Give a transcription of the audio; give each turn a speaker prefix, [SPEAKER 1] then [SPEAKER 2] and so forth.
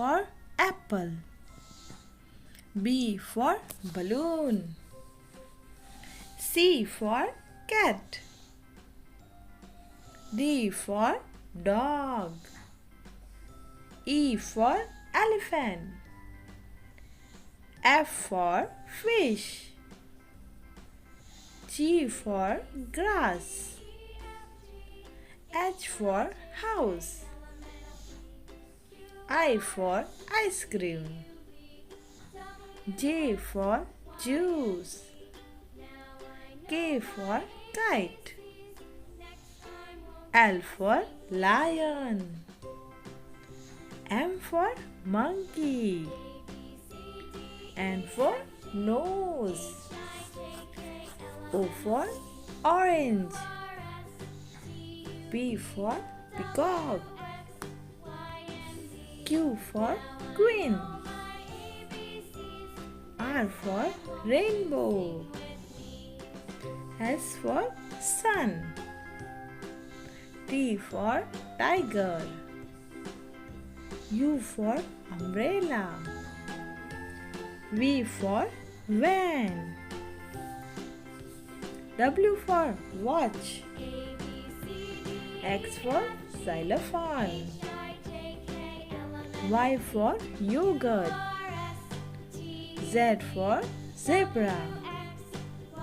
[SPEAKER 1] for apple. B for balloon. C for cat. D for dog. E for elephant. F for fish. G for grass. H for house. I for ice cream. J for juice. K for kite. L for lion. M for monkey. N for nose. O for orange. P for peacock. Q for queen. R for rainbow. S for sun. T for tiger. U for umbrella. V for van. W for watch. X for xylophone. Y for yogurt. Z for zebra.